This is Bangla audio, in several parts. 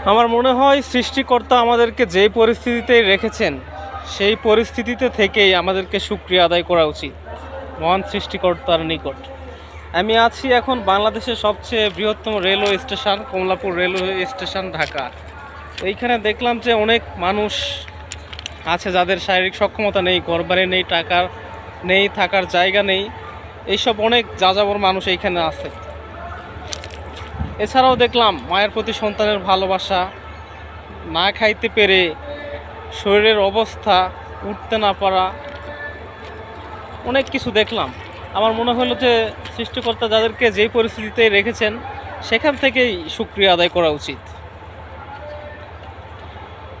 আমার মনে হয় সৃষ্টিকর্তা আমাদেরকে যেই পরিস্থিতিতে রেখেছেন সেই পরিস্থিতিতে থেকেই আমাদেরকে শুকরিয়া আদায় করা উচিত মহান সৃষ্টিকর্তার নিকট। আমি আছি এখন বাংলাদেশের সবচেয়ে বৃহত্তম railway station Kamalapur railway station Dhaka. এইখানে দেখলাম যে অনেক মানুষ আছে যাদের শারীরিক সক্ষমতা নেই, ঘরবাড়ি নেই, টাকার নেই, থাকার জায়গা নেই, এইসব অনেক যাযাবর মানুষ এইখানে আছে। এছাড়াও দেখলাম মায়ের প্রতি সন্তানের ভালোবাসা, না খাইতে পেরে শরীরের অবস্থা, উঠতে না পারা, অনেক কিছু দেখলাম। আমার মনে হলো যে সৃষ্টিকর্তা যাদেরকে যেই পরিস্থিতিতে রেখেছেন সেখান থেকেই শুকরিয়া আদায় করা উচিত।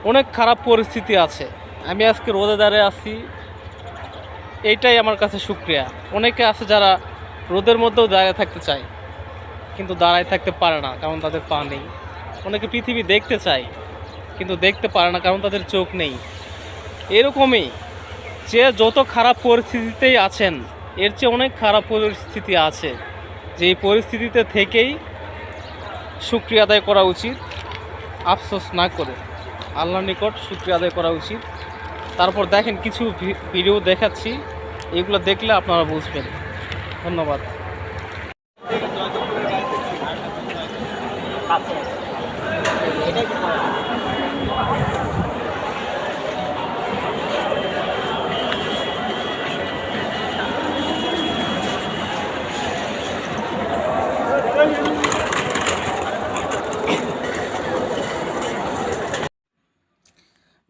অনেক খারাপ পরিস্থিতি আছে, আমি আজকে রোদে দাঁড়িয়ে আছি, এইটাই আমার কাছে শুকরিয়া। অনেকে আছে যারা রোদের মধ্যেও দাঁড়িয়ে থাকতে চায় কিন্তু দাঁড়ায় থাকতে পারে না কারণ তাদের পা নেই। অনেকে পৃথিবী দেখতে চায় কিন্তু দেখতে পারে না কারণ তাদের চোখ নেই। এরকমই যে যত খারাপ পরিস্থিতিতেই আছেন এর চেয়ে অনেক খারাপ পরিস্থিতি আছে, যে এই পরিস্থিতিতে থেকেই শুকরিয়া আদায় করা উচিত, আফসোস না করে আল্লাহর নিকট শুকরিয়া আদায় করা উচিত। তারপর দেখেন কিছু ভিডিও দেখাচ্ছি, এগুলো দেখলে আপনারা বুঝবেন। ধন্যবাদ।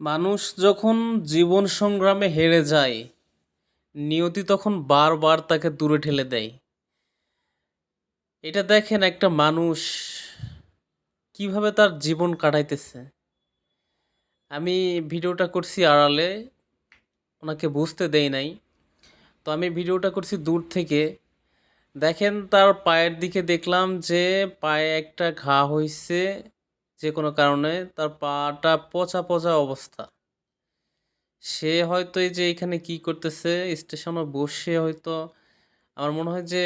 মানুষ যখন জীবন সংগ্রামে হেরে যায়, নিয়তি তখন বারবার তাকে দূরে ঠেলে দেয়। এটা দেখেন একটা মানুষ কিভাবে তার জীবন কাটাইতেছে। আমি ভিডিওটা করছি আড়ালে, ওনাকে বুঝতে দেই নাই, তো আমি ভিডিওটা করছি দূর থেকে। দেখেন তার পায়ের দিকে দেখলাম যে পায়ে একটা ঘা হয়েছে, যে কোনো কারণে তার পাটা পচা পচা অবস্থা। সে হয়তো এই যে এখানে কি করতেছে, স্টেশনে বসে হয়তো আমার মনে হয় যে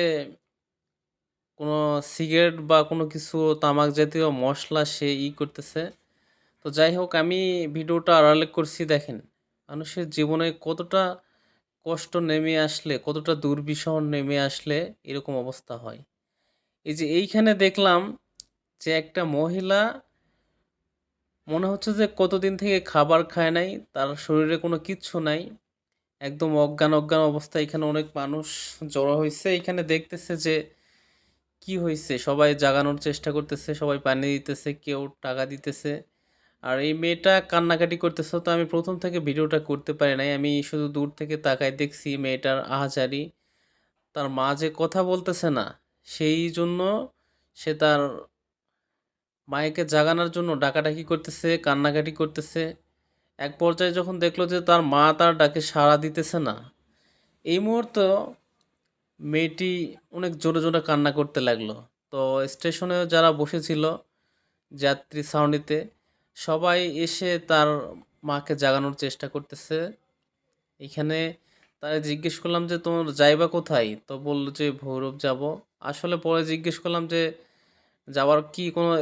কোনো সিগারেট বা কোনো কিছু তামাক জাতীয় মশলা সে করতেছে। তো যাই হোক, আমি ভিডিওটা আড়ালে করছি। দেখেন মানুষের জীবনে কতটা কষ্ট নেমে আসলে, কতটা দুর্বিষহ নেমে আসলে এরকম অবস্থা হয়। এই যে এইখানে দেখলাম যে একটা মহিলা মনে হচ্ছে যে কতদিন থেকে খাবার খায় নাই, তার শরীরে কোনো কিচ্ছু নাই, একদম অজ্ঞান অজ্ঞান অবস্থা। এখানে অনেক মানুষ জড়ো হয়েছে, এখানে দেখতেছে যে কি হয়েছে, সবাই জাগানোর চেষ্টা করতেছে, সবাই পানি দিতেছে, কেউ টাকা দিতেছে। আর এই মেয়েটা কান্নাকাটি করতেছে। তো আমি প্রথম থেকে ভিডিওটা করতে পারি নাই, আমি শুধু দূর থেকে তাকায় দেখছি মেয়েটার আহাজারি। তার মা যে কথা বলতেছে না, সেই জন্য সে তার মায়েকে জাগানোর জন্য ডাকাডাকি করতেছে, কান্নাকাটি করতেছে। এক পর্যায়ে যখন দেখলো যে তার মা তার ডাকে সাড়া দিতেছে না, এই মুহূর্তে মেয়েটি অনেক জোরে জোরে কান্না করতে লাগলো। তো স্টেশনে যারা বসেছিল যাত্রী ছাউনিতে, সবাই এসে তার মাকে জাগানোর চেষ্টা করতেছে। এখানে তারা জিজ্ঞেস করলাম যে তোমার যাইবা কোথায়, তো বললো যে ভৈরব যাব। আসলে পরে জিজ্ঞেস করলাম যে যাওয়ার কি কোনো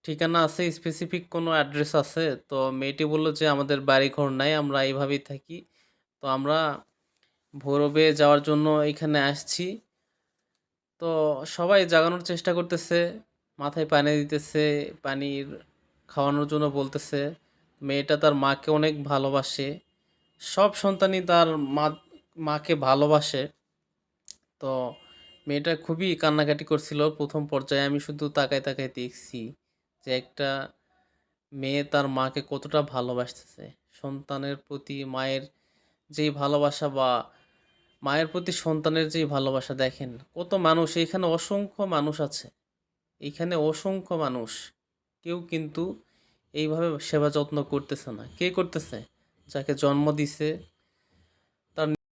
ঠিকানা আছে, স্পেসিফিক কোনো অ্যাড্রেস আছে? তো মেয়েটি বলল যে আমাদের বাড়ি ঘর নাই, আমরা এইভাবেই থাকি, তো আমরা ভৈরবে যাওয়ার জন্য এখানে আসছি। তো সবাই জাগানোর চেষ্টা করতেছে, মাথায় পানি দিতেছে, পানির খাওয়ানোর জন্য বলতেছে। মেয়েটা তার মাকে অনেক ভালোবাসে, সব সন্তানই তার মাকে ভালোবাসে। তো মেয়েটা খুবই কান্নাকাটি করছিল প্রথম পর্যায়ে। আমি শুধু তাকায় তাকায় দেখছি যে একটা মেয়ে তার মাকে কতটা ভালোবাসতেছে। সন্তানের প্রতি মায়ের যেই ভালোবাসা, বা মায়ের প্রতি সন্তানের যেই ভালোবাসা, দেখেন কত মানুষ এখানে, অসংখ্য মানুষ আছে এখানে, অসংখ্য মানুষ। কেউ কিন্তু এইভাবে সেবা যত্ন করতেছে না। কে করতেছে? যাকে জন্ম দিছে,